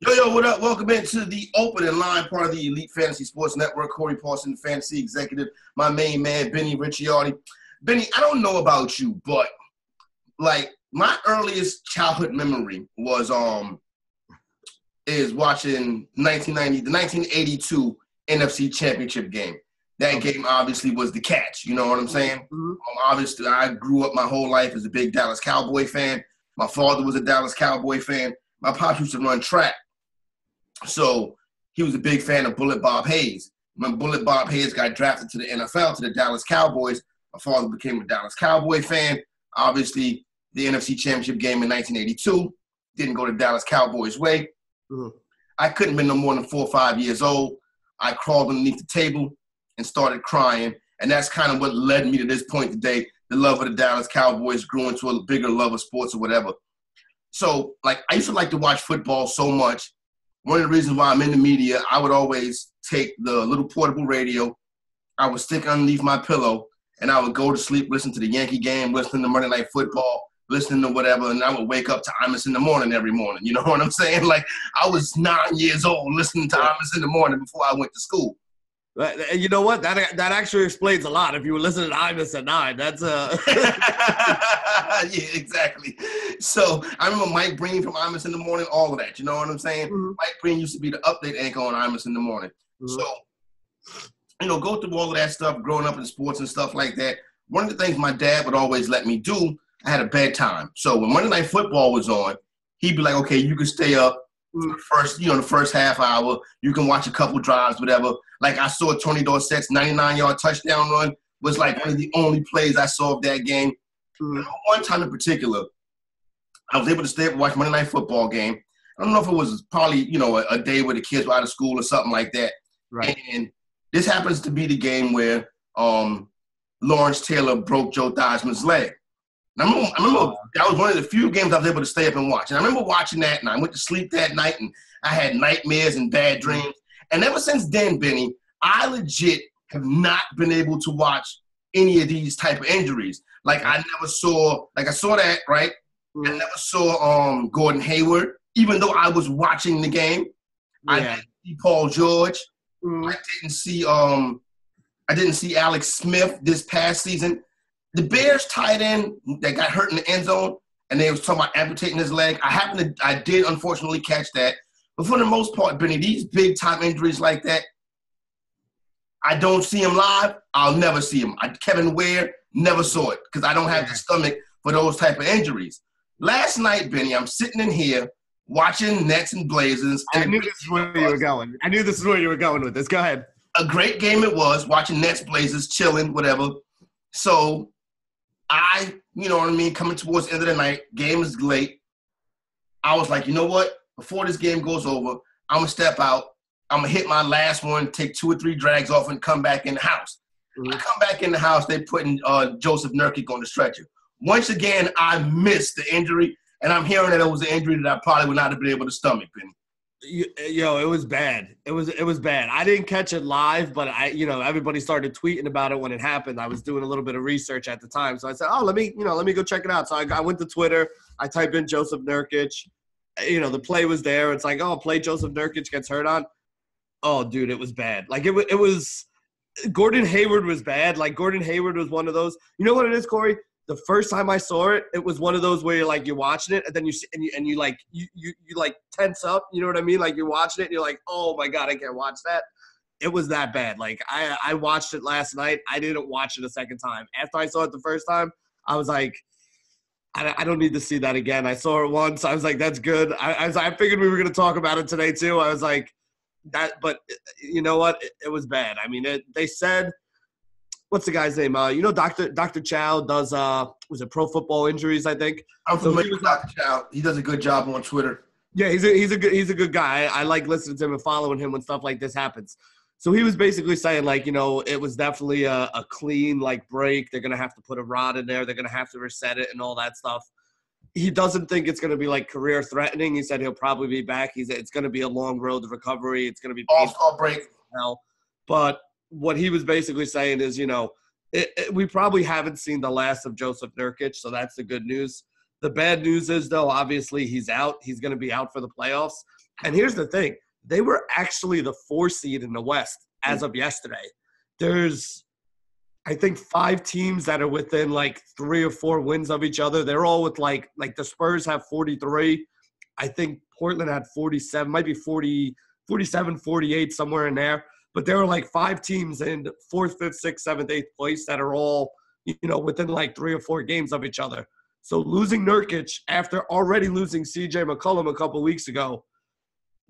Yo, what up? Welcome into the open and line part of the Elite Fantasy Sports Network. Corey Paulson, fantasy executive, my main man, Benny Ricciardi. Benny, I don't know about you, but like my earliest childhood memory was is watching the 1982 NFC Championship game. That game obviously was the catch. You know what I'm saying? Mm-hmm. Obviously, I grew up my whole life as a big Dallas Cowboy fan. My father was a Dallas Cowboy fan. My pops used to run track. So he was a big fan of Bullet Bob Hayes. When Bullet Bob Hayes got drafted to the NFL, to the Dallas Cowboys, my father became a Dallas Cowboy fan. Obviously, the NFC Championship game in 1982 didn't go the Dallas Cowboys' way. Mm-hmm. I couldn't have been no more than 4 or 5 years old. I crawled underneath the table and started crying. And that's kind of what led me to this point today. The love of the Dallas Cowboys grew into a bigger love of sports or whatever. So, like, I used to like to watch football so much. One of the reasons why I'm in the media, I would always take the little portable radio. I would stick underneath my pillow, and I would go to sleep, listen to the Yankee game, listening to Monday Night Football, listening to whatever, and I would wake up to Imus in the morning every morning. You know what I'm saying? Like, I was 9 years old listening to Imus in the morning before I went to school. You know what? That actually explains a lot. If you were listening to Imus at 9, that's Yeah, exactly. So I remember Mike Breen from Imus in the morning, all of that. You know what I'm saying? Mm-hmm. Mike Breen used to be the update anchor on Imus in the morning. Mm-hmm. So, go through all of that stuff, growing up in sports and stuff like that. One of the things my dad would always let me do, I had a bedtime. So when Monday Night Football was on, he'd be like, okay, you can stay up for the first half hour. You can watch a couple drives, whatever. Like I saw Tony Dorsett's 99-yard touchdown run was like one of the only plays I saw of that game. Mm-hmm. One time in particular, I was able to stay up and watch Monday Night Football game. I don't know if it was probably, a day where the kids were out of school or something like that. Right. And this happens to be the game where Lawrence Taylor broke Joe Theismann's leg. And I remember that was one of the few games I was able to stay up and watch. And I remember watching that, and I went to sleep that night, and I had nightmares and bad dreams. And ever since then, Benny, I legit have not been able to watch any of these type of injuries. Like I saw that, right? Mm-hmm. I never saw Gordon Hayward, even though I was watching the game. Yeah. I didn't see Paul George. Mm-hmm. I didn't see Alex Smith this past season. The Bears tight end that got hurt in the end zone, and they was talking about amputating his leg. I did unfortunately catch that. But for the most part, Benny, these big time injuries like that, I don't see him live. I'll never see him. Kevin Ware, never saw it because I don't have the stomach for those type of injuries. Last night, Benny, I'm sitting in here watching Nets and Blazers. I knew this is where you were going. I knew this is where you were going with this. Go ahead. A great game it was, watching Nets, Blazers, chilling, whatever. So coming towards the end of the night, game is late. I was like, you know what? Before this game goes over, I'm going to step out. I'm going to hit my last one, take 2 or 3 drags off, and come back in the house. Mm-hmm. I come back in the house, they putting Jusef Nurkic on the stretcher. Once again, I missed the injury, and I'm hearing that it was an injury that I probably would not have been able to stomach, Benny. Yo, it was bad. It was bad. I didn't catch it live, but everybody started tweeting about it when it happened. I was doing a little bit of research at the time, so I said, let me go check it out. So I went to Twitter. I typed in Jusef Nurkic. The play was there. It's like, play Jusef Nurkic gets hurt on. Oh, dude, it was bad. Like it was. Gordon Hayward was bad. Like Gordon Hayward was one of those. You know what it is, Corey? The first time I saw it, it was one of those where you're watching it, and then you tense up. You know what I mean? Like you're watching it, and you're like, oh my god, I can't watch that. It was that bad. Like I watched it last night. I didn't watch it a second time. After I saw it the first time, I was like, I don't need to see that again. I saw it once. I was like, that's good. I figured we were going to talk about it today too. I was like, that. But you know what? It was bad. I mean, they said. What's the guy's name? Dr. Chow does was it Pro Football Injuries, I think. I'm familiar with Dr. Chow. He does a good job on Twitter. Yeah, he's a good guy. I like listening to him and following him when stuff like this happens. So he was basically saying it was definitely a clean break. They're gonna have to put a rod in there. They're gonna have to reset it and all that stuff. He doesn't think it's gonna be career threatening. He said he'll probably be back. It's gonna be a long road to recovery. It's gonna be all break. But what he was basically saying is, we probably haven't seen the last of Jusef Nurkic, so that's the good news. The bad news is, though, obviously he's out. He's going to be out for the playoffs. And here's the thing. They were actually the 4 seed in the West as of yesterday. There's, I think, 5 teams that are within like 3 or 4 wins of each other. They're all with like the Spurs have 43. I think Portland had 47, might be 40, 47, 48, somewhere in there. But there are like 5 teams in 4th, 5th, 6th, 7th, 8th place that are all, within like 3 or 4 games of each other. So losing Nurkic after already losing C.J. McCollum a couple weeks ago,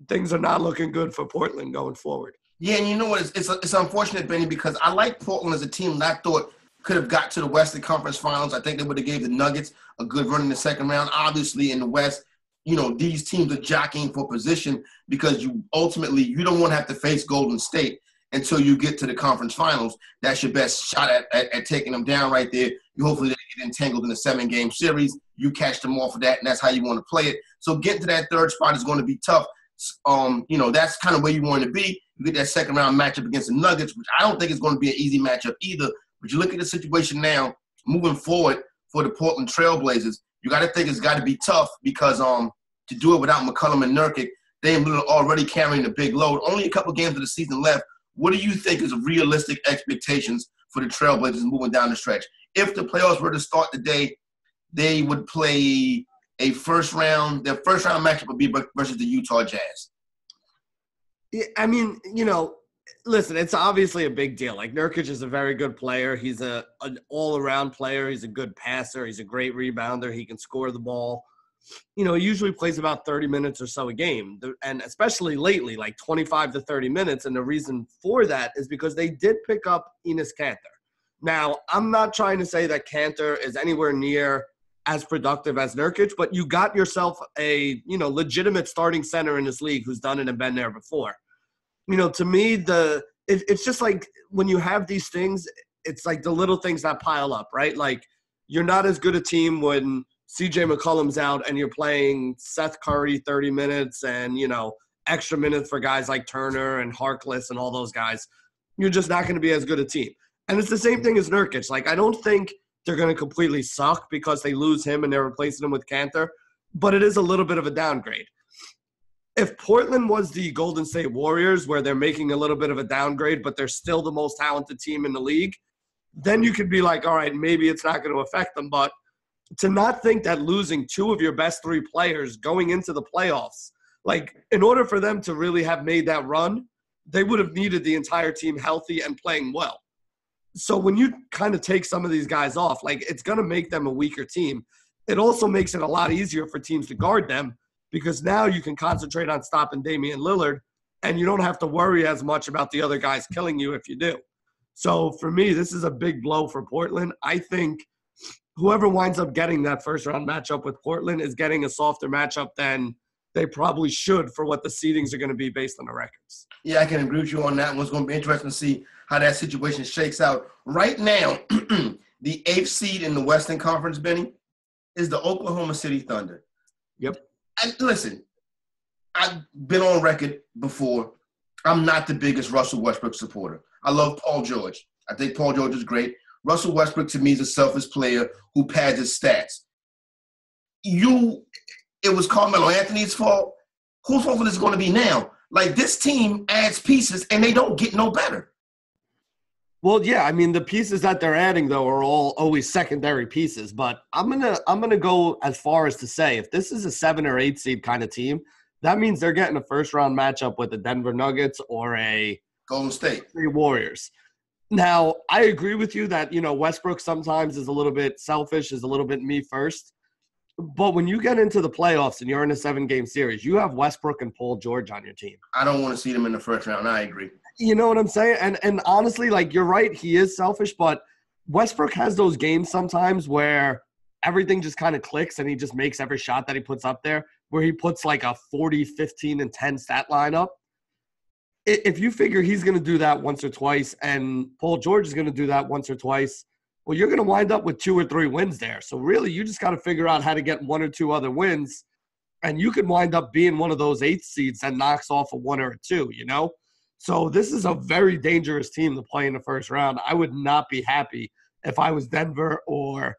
things are not looking good for Portland going forward. Yeah, and you know what? It's unfortunate, Benny, because I like Portland as a team that I thought could have got to the Western Conference Finals. I think they would have gave the Nuggets a good run in the second round. Obviously, in the West, these teams are jockeying for position because you don't want to have to face Golden State until you get to the conference finals. That's your best shot at taking them down right there. You hopefully they get entangled in a 7-game series. You catch them off of that, and that's how you want to play it. So getting to that third spot is going to be tough. That's kind of where you want to be. You get that second round matchup against the Nuggets, which I don't think is going to be an easy matchup either. But you look at the situation now, moving forward for the Portland Trailblazers, you got to think it's got to be tough because to do it without McCollum and Nurkic, they're already carrying a big load. Only a couple games of the season left. What do you think is realistic expectations for the Trailblazers moving down the stretch? If the playoffs were to start today, they would play their first round matchup would be versus the Utah Jazz. Yeah, I mean, listen, it's obviously a big deal. Like, Nurkic is a very good player. He's an all-around player. He's a good passer. He's a great rebounder. He can score the ball. He usually plays about 30 minutes or so a game, and especially lately, like 25 to 30 minutes. And the reason for that is because they did pick up Enes Kanter. Now, I'm not trying to say that Kanter is anywhere near as productive as Nurkic, but you got yourself a, legitimate starting center in this league who's done it and been there before. To me, it's just like when you have these things, it's like the little things that pile up, right? Like, you're not as good a team when C.J. McCollum's out and you're playing Seth Curry 30 minutes and, extra minutes for guys like Turner and Harkless and all those guys. You're just not going to be as good a team. And it's the same thing as Nurkic. Like, I don't think they're going to completely suck because they lose him and they're replacing him with Kanter, but it is a little bit of a downgrade. If Portland was the Golden State Warriors, where they're making a little bit of a downgrade, but they're still the most talented team in the league, then you could be like, all right, maybe it's not going to affect them. But to not think that losing 2 of your best 3 players going into the playoffs, like, in order for them to really have made that run, they would have needed the entire team healthy and playing well. So when you kind of take some of these guys off, like, it's going to make them a weaker team. It also makes it a lot easier for teams to guard them because now you can concentrate on stopping Damian Lillard and you don't have to worry as much about the other guys killing you if you do. So for me, this is a big blow for Portland. I think whoever winds up getting that first-round matchup with Portland is getting a softer matchup than they probably should for what the seedings are going to be based on the records. Yeah, I can agree with you on that one. It's going to be interesting to see how that situation shakes out. Right now, the 8th seed in the Western Conference, Benny, is the Oklahoma City Thunder. Yep. And listen, I've been on record before. I'm not the biggest Russell Westbrook supporter. I love Paul George. I think Paul George is great. Russell Westbrook, to me, is a selfish player who pads his stats. It was Carmelo Anthony's fault. Whose fault is it going to be now? Like, this team adds pieces, and they don't get no better. Well, yeah, I mean, the pieces that they're adding, though, are all always secondary pieces. But I'm gonna go as far as to say if this is a 7 or 8 seed kind of team, that means they're getting a first-round matchup with the Denver Nuggets or a Golden State Warriors. Now, I agree with you that, Westbrook sometimes is a little bit selfish, is a little bit me first. But when you get into the playoffs and you're in a 7-game series, you have Westbrook and Paul George on your team. I don't want to see them in the first round. I agree. You know what I'm saying? And honestly, like, you're right, he is selfish, but Westbrook has those games sometimes where everything just kind of clicks and he just makes every shot that he puts up there, where he puts like a 40, 15, and 10 stat line up. If you figure he's going to do that once or twice and Paul George is going to do that once or twice, well, you're going to wind up with 2 or 3 wins there. So really, you just got to figure out how to get 1 or 2 other wins, and you could wind up being one of those 8th seeds that knocks off a 1 or a 2, So this is a very dangerous team to play in the first round. I would not be happy if I was Denver or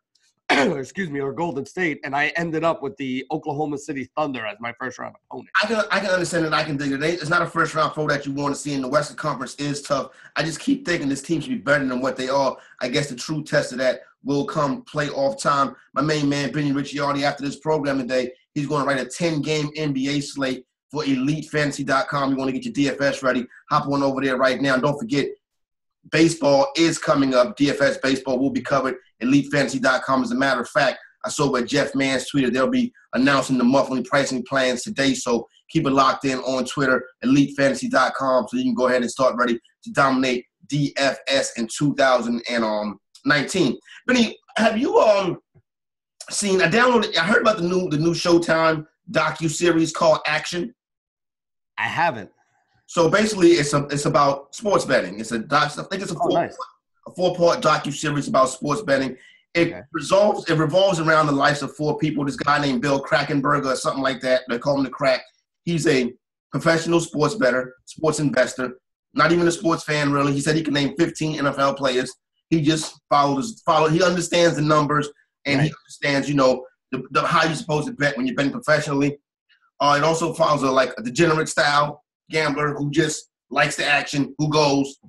excuse me, or Golden State, and I ended up with the Oklahoma City Thunder as my first round opponent. I can understand it. I can dig it. It's not a first round foe that you want to see in the Western Conference is tough. I just keep thinking this team should be better than what they are. I guess the true test of that will come playoff time. My main man, Benny Ricciardi, after this program today, he's going to write a 10-game NBA slate for EliteFantasy.com. You want to get your DFS ready, hop on over there right now. And don't forget, baseball is coming up. DFS Baseball will be covered. EliteFantasy.com. As a matter of fact, I saw where Jeff Mans tweeted they'll be announcing the monthly pricing plans today. So keep it locked in on Twitter, EliteFantasy.com, so you can go ahead and start ready to dominate DFS in 2019. Benny, have you seen? I heard about the new Showtime docu-series called Action. I haven't. So basically, it's about sports betting. It's a doc. I think it's a four-part docu-series about sports betting. It revolves around the lives of four people. This guy named Bill Krakenberger or something like that. They call him the Crack. He's a professional sports bettor, sports investor, not even a sports fan really. He said he can name 15 NFL players. He just he understands the numbers and he understands, how you're supposed to bet when you're betting professionally. It also follows a degenerate style gambler who just likes the action, who goes,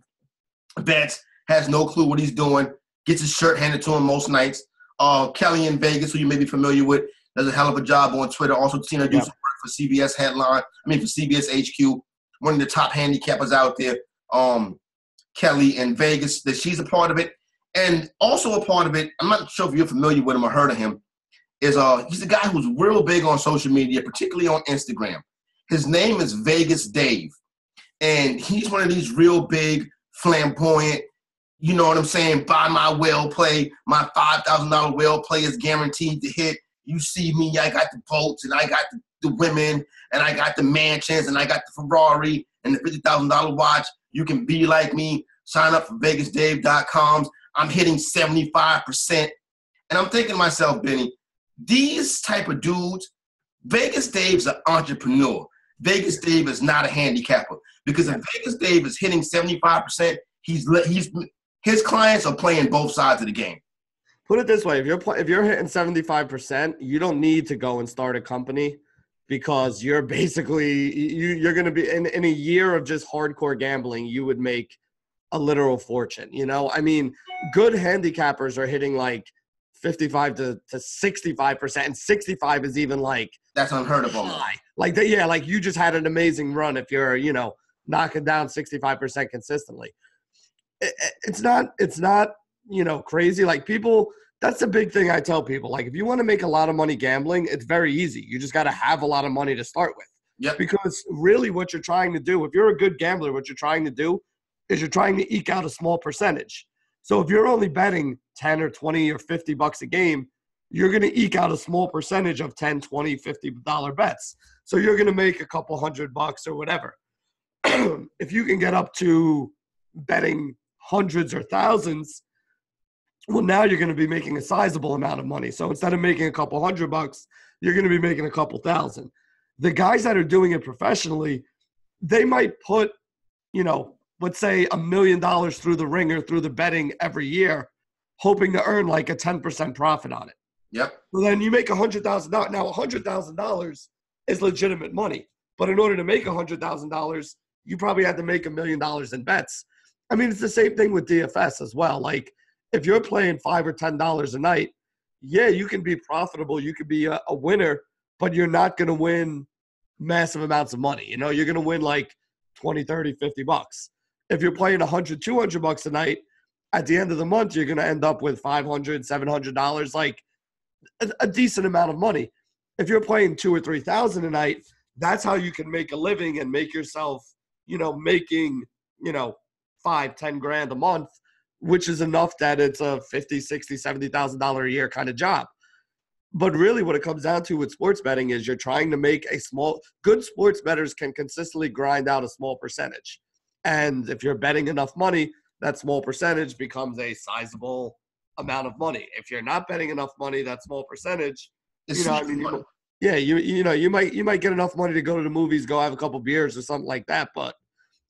bets, has no clue what he's doing, gets his shirt handed to him most nights. Kelly in Vegas, who you may be familiar with, does a hell of a job on Twitter. Also, Tina do some work for CBS for CBS HQ, one of the top handicappers out there. Kelly in Vegas, that she's a part of it. And also a part of it, I'm not sure if you're familiar with him or heard of him, is he's a guy who's real big on social media, particularly on Instagram. His name is Vegas Dave. And he's one of these real big, flamboyant, you know what I'm saying, buy my whale play, my $5,000 whale play is guaranteed to hit. You see me, I got the boats, and I got the women, and I got the mansions, and I got the Ferrari, and the $50,000 watch. You can be like me. Sign up for VegasDave.com. I'm hitting 75%. And I'm thinking to myself, Benny, these type of dudes, Vegas Dave's an entrepreneur. Vegas Dave is not a handicapper. Because if Vegas Dave is hitting 75%, his clients are playing both sides of the game. Put it this way: if you're hitting 75%, you don't need to go and start a company because you're basically you're going to be in a year of just hardcore gambling. You would make a literal fortune. I mean, good handicappers are hitting like 55 to 65%, and 65 is even that's unheard of. High. Like you just had an amazing run if you're knocking down 65% consistently. It's not crazy. People, that's the big thing I tell people. If you want to make a lot of money gambling, it's very easy. You just got to have a lot of money to start with. Yep. Because really what you're trying to do, if you're a good gambler, what you're trying to do is you're trying to eke out a small percentage. So if you're only betting 10 or 20 or $50 a game, you're going to eke out a small percentage of $10, $20, $50 bets. So you're going to make a couple $100 or whatever. If you can get up to betting hundreds or thousands, well, now you're going to be making a sizable amount of money. So instead of making a couple $100, you're going to be making a couple thousand. The guys that are doing it professionally, they might put, let's say $1 million through the ringer, through the betting every year, hoping to earn a 10% profit on it. Yep. So then you make $100,000. Now, $100,000 is legitimate money. But in order to make $100,000, you probably had to make $1 million in bets. I mean, it's the same thing with DFS as well. If you're playing $5 or $10 a night, yeah, you can be profitable. You could be a winner, but you're not going to win massive amounts of money. You're going to win 20, 30, $50. If you're playing $100, $200 a night, at the end of the month, you're going to end up with $500, $700, a decent amount of money. If you're playing $2,000 or $3,000 a night, that's how you can make a living and make yourself, making, $5, $10,000 a month, which is enough that it's a $50,000, $60,000, $70,000 a year kind of job. But really what it comes down to with sports betting is you're trying to make good sports bettors can consistently grind out a small percentage. And if you're betting enough money, that small percentage becomes a sizable amount of money. If you're not betting enough money, that small percentage, you might get enough money to go to the movies, go have a couple beers or something like that. But,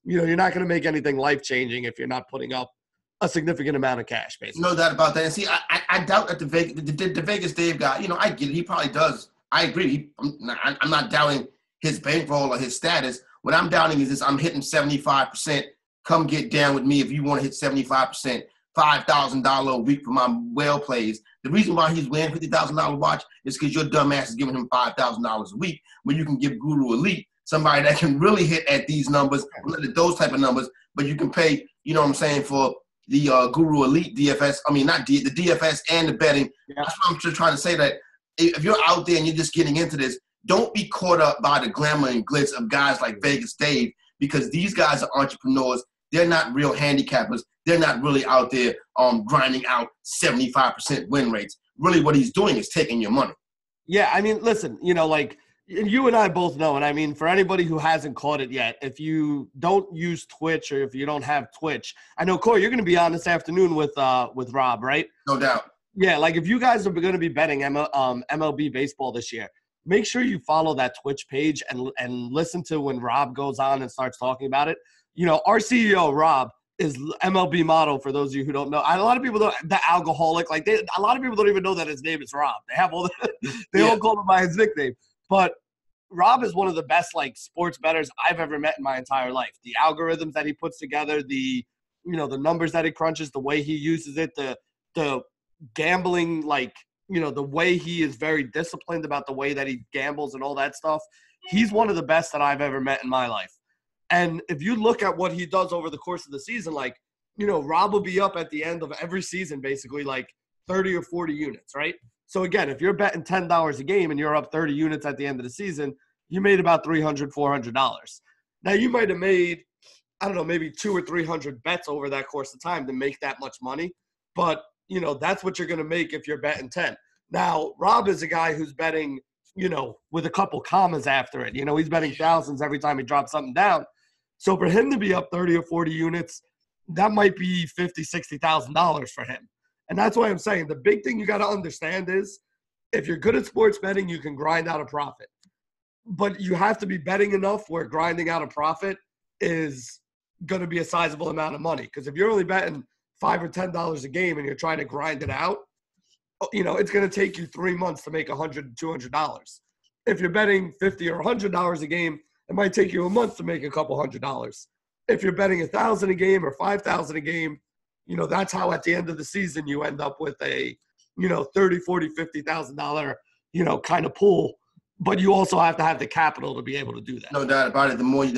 you're not going to make anything life-changing if you're not putting up a significant amount of cash, basically. No doubt about that. And see, I doubt that the Vegas Dave guy, I get it. He probably does. I agree. I'm not doubting his bankroll or his status. What I'm doubting is this: I'm hitting 75%. Come get down with me if you want to hit 75%. $5,000 a week for my whale plays. The reason why he's wearing $50,000 watch is because your dumb ass is giving him $5,000 a week, when you can give Guru Elite, somebody that can really hit at these numbers, those type of numbers, but you can pay, for the Guru Elite DFS. I mean, not the DFS and the betting. Yeah. That's what I'm just trying to say, that if you're out there and you're just getting into this, don't be caught up by the glamour and glitz of guys like Vegas Dave, because these guys are entrepreneurs. They're not real handicappers. They're not really out there grinding out 75% win rates. Really what he's doing is taking your money. Yeah, I mean, listen, you and I both know, and I mean, for anybody who hasn't caught it yet, if you don't use Twitch or if you don't have Twitch, I know, Corey, you're going to be on this afternoon with Rob, right? No doubt. Yeah, like if you guys are going to be betting MLB baseball this year, make sure you follow that Twitch page and listen to when Rob goes on and starts talking about it. Our CEO, Rob, is MLB model, for those of you who don't know. A lot of people don't, the alcoholic, a lot of people don't even know that his name is Rob. They have all they all call him by his nickname. But Rob is one of the best sports bettors I've ever met in my entire life. The algorithms that he puts together, the the numbers that he crunches, the way he uses it, the gambling, the way he is very disciplined about the way that he gambles and all that stuff. He's one of the best that I've ever met in my life. And if you look at what he does over the course of the season, Rob will be up at the end of every season, basically 30 or 40 units, right? So again, if you're betting $10 a game and you're up 30 units at the end of the season, you made about $300, $400. Now you might have made, I don't know, maybe 200 or 300 bets over that course of time to make that much money. But, that's what you're going to make if you're betting 10. Now, Rob is a guy who's betting, with a couple commas after it. He's betting thousands every time he drops something down. So for him to be up 30 or 40 units, that might be $50,000, $60,000 for him. And that's why I'm saying the big thing you got to understand is if you're good at sports betting, you can grind out a profit. But you have to be betting enough where grinding out a profit is going to be a sizable amount of money. Because if you're only betting $5 or $10 a game and you're trying to grind it out, it's going to take you 3 months to make $100, $200. If you're betting $50 or $100 a game, it might take you a month to make a couple $100. If you're betting $1,000 a game or $5,000 a game, that's how at the end of the season you end up with a, $30,000, $40,000, $50,000, kind of pool. But you also have to have the capital to be able to do that. No doubt about it. The more you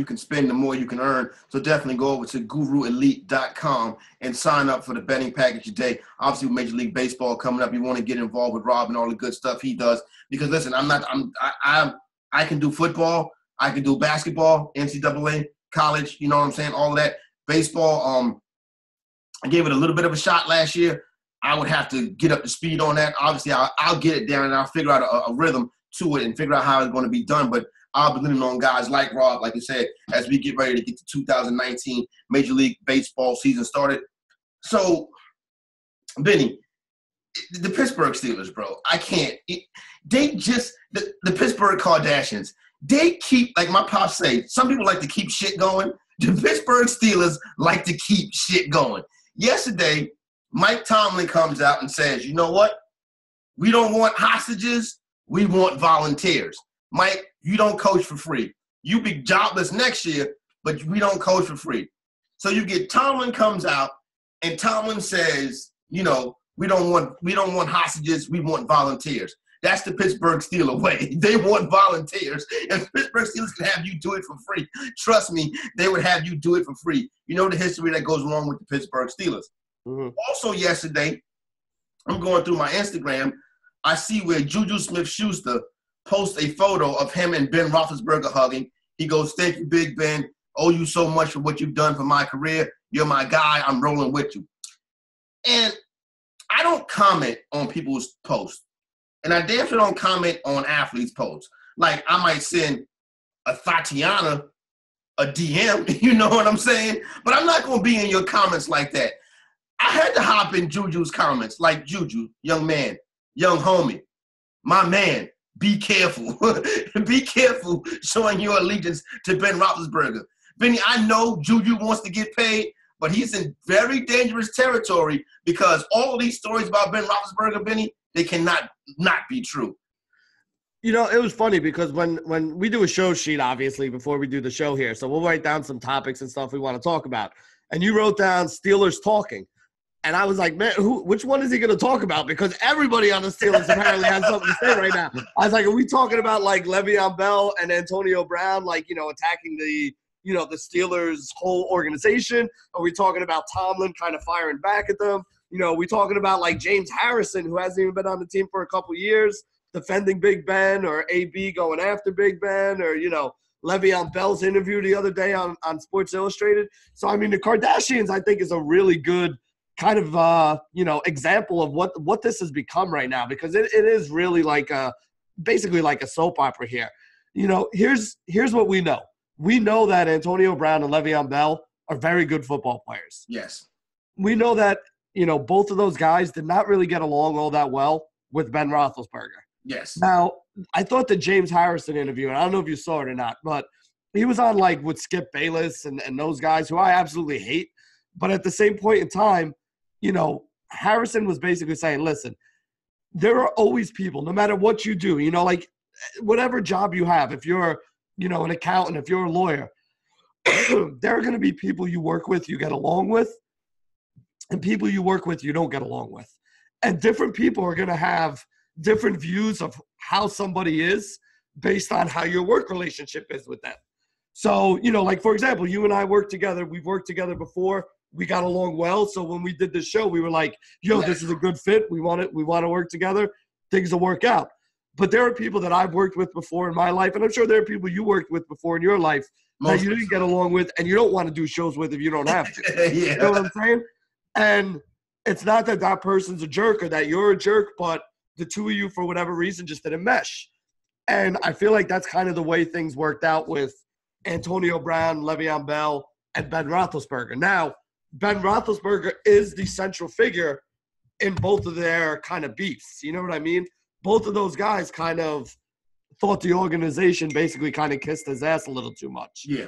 can spend, the more you can earn. So definitely go over to GuruElite.com and sign up for the betting package today. Obviously, with Major League Baseball coming up, you want to get involved with Rob and all the good stuff he does. Because listen, I can do football, I can do basketball, NCAA, college. You know what I'm saying? All of that. Baseball. I gave it a little bit of a shot last year. I would have to get up to speed on that. Obviously, I'll get it down and I'll figure out a rhythm to it and figure out how it's going to be done. But I'll be leaning on guys like Rob, like you said, as we get ready to get the 2019 Major League Baseball season started. So, Benny, the Pittsburgh Steelers, bro, I can't. They just the Pittsburgh Kardashians, they keep, like my pops say, some people like to keep shit going. The Pittsburgh Steelers like to keep shit going. Yesterday, Mike Tomlin comes out and says, you know what? We don't want hostages. We want volunteers. Mike, you don't coach for free. You be jobless next year, but we don't coach for free. So you get Tomlin comes out and Tomlin says, we don't want hostages. We want volunteers. That's the Pittsburgh Steelers way. They want volunteers. If Pittsburgh Steelers can have you do it for free, trust me, they would have you do it for free. You know the history that goes along with the Pittsburgh Steelers. Mm-hmm. Also yesterday, I'm going through my Instagram. I see where Juju Smith-Schuster posts a photo of him and Ben Roethlisberger hugging. He goes, "Thank you, Big Ben. Owe you so much for what you've done for my career. You're my guy. I'm rolling with you." And I don't comment on people's posts. And I damn sure don't comment on athletes' posts. Like, I might send a Tatiana a DM, you know what I'm saying? But I'm not going to be in your comments like that. I had to hop in Juju's comments, like, Juju, young man, young homie, my man, be careful. Be careful showing your allegiance to Ben Roethlisberger. Benny, I know Juju wants to get paid, but he's in very dangerous territory because all of these stories about Ben Roethlisberger, Benny, they cannot not be true. You know, it was funny because when we do a show sheet, obviously, before we do the show here, so we'll write down some topics and stuff we want to talk about. And you wrote down Steelers talking. And I was like, man, which one is he going to talk about? Because everybody on the Steelers apparently has something to say right now. I was like, are we talking about, like, Le'Veon Bell and Antonio Brown, like, you know, attacking the Steelers' whole organization? Are we talking about Tomlin kind of firing back at them? You know, are we talking about, like, James Harrison, who hasn't even been on the team for a couple years, defending Big Ben, or AB going after Big Ben, or, you know, Le'Veon Bell's interview the other day on Sports Illustrated? So, I mean, the Kardashians, I think, is a really good kind of, example of what this has become right now, because it is really like basically like a soap opera here. You know, here's what we know. We know that Antonio Brown and Le'Veon Bell are very good football players. Yes. We know that, you know, both of those guys did not really get along all that well with Ben Roethlisberger. Yes. Now, I thought the James Harrison interview, and I don't know if you saw it or not, but he was on like with Skip Bayless and those guys who I absolutely hate. But at the same point in time, you know, Harrison was basically saying, listen, there are always people, no matter what you do, you know, like whatever job you have, if you're, you know, an accountant, if you're a lawyer, there are going to be people you work with, you get along with, and people you work with, you don't get along with. And different people are going to have different views of how somebody is based on how your work relationship is with them. So, you know, like, for example, you and I work together. We've worked together before. We got along well. So when we did this show, we were like, yo, this is a good fit. We want to work together. Things will work out. But there are people that I've worked with before in my life, and I'm sure there are people you worked with before in your life that you didn't get along with and you don't want to do shows with if you don't have to. Yeah. You know what I'm saying? And it's not that that person's a jerk or that you're a jerk, but the two of you, for whatever reason, just didn't mesh. And I feel like that's kind of the way things worked out with Antonio Brown, Le'Veon Bell, and Ben Roethlisberger. Now, Ben Roethlisberger is the central figure in both of their kind of beefs. You know what I mean? Both of those guys kind of thought the organization basically kind of kissed his ass a little too much. Yeah.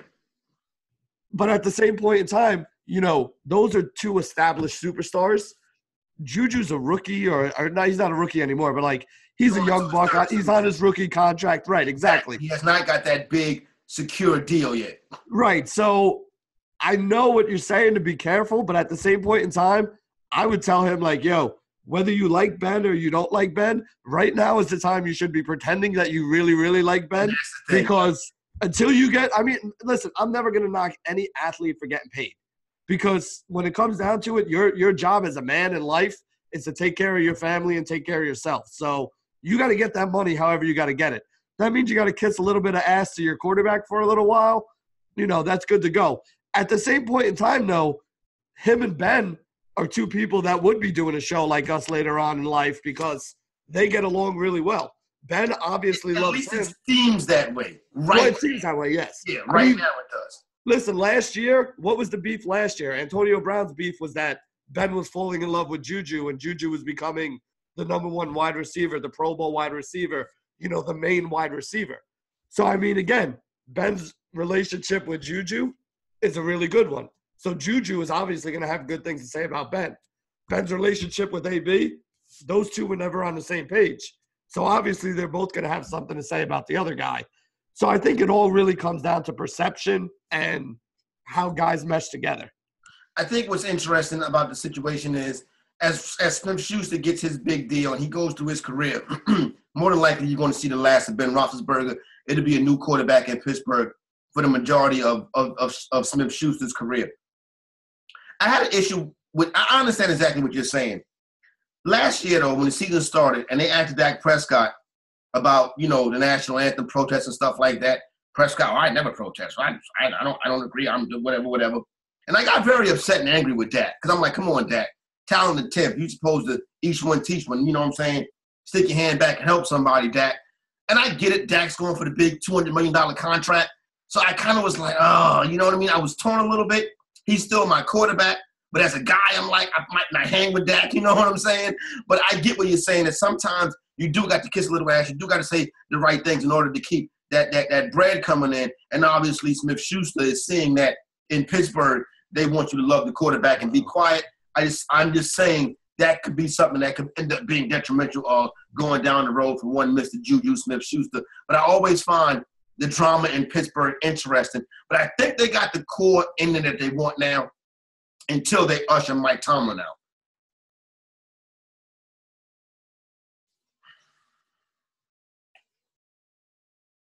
But at the same point in time, you know, those are two established superstars. Juju's a rookie, or no, he's not a rookie anymore, but like he's a young buck. He's on his rookie contract. Right, exactly. He has not got that big secure deal yet. Right. So I know what you're saying to be careful, but at the same point in time, I would tell him, like, yo, whether you like Ben or you don't like Ben, right now is the time you should be pretending that you really, really like Ben. Because until you get – I mean, listen, I'm never going to knock any athlete for getting paid. Because when it comes down to it, your job as a man in life is to take care of your family and take care of yourself. So you got to get that money however you got to get it. That means you got to kiss a little bit of ass to your quarterback for a little while. You know, that's good to go. At the same point in time, though, him and Ben are two people that would be doing a show like us later on in life because they get along really well. Ben obviously loves him. It seems that way. Right. Well, it seems that way, yes. Yeah, right now it does. Listen, last year, what was the beef last year? Antonio Brown's beef was that Ben was falling in love with Juju, and Juju was becoming the number one wide receiver, the Pro Bowl wide receiver, you know, the main wide receiver. So, I mean, again, Ben's relationship with Juju is a really good one. So Juju is obviously going to have good things to say about Ben. Ben's relationship with AB, those two were never on the same page. So obviously they're both going to have something to say about the other guy. So I think it all really comes down to perception and how guys mesh together. I think what's interesting about the situation is as Smith-Schuster gets his big deal and he goes through his career, more than likely you're going to see the last of Ben Roethlisberger. It'll be a new quarterback in Pittsburgh for the majority of Smith-Schuster's career. I had an issue with – I understand exactly what you're saying. Last year, though, when the season started and they asked Dak Prescott about, you know, the national anthem protests and stuff like that, Prescott, I never protest. I don't agree. I'm whatever. And I got very upset and angry with Dak because I'm like, come on, Dak. Talented tip. You're supposed to each one teach one. You know what I'm saying? Stick your hand back and help somebody, Dak. And I get it. Dak's going for the big $200 million contract. So I kind of was like, oh, you know what I mean? I was torn a little bit. He's still my quarterback. But as a guy, I'm like, I might not hang with Dak. You know what I'm saying? But I get what you're saying. That sometimes you do got to kiss a little ass. You do got to say the right things in order to keep that bread coming in. And obviously Smith-Schuster is seeing that in Pittsburgh, they want you to love the quarterback and be quiet. I'm just saying that could be something that could end up being detrimental or going down the road for one Mr. Juju Smith-Schuster. But I always find the drama in Pittsburgh interesting. But I think they got the core ending that they want now until they usher Mike Tomlin out.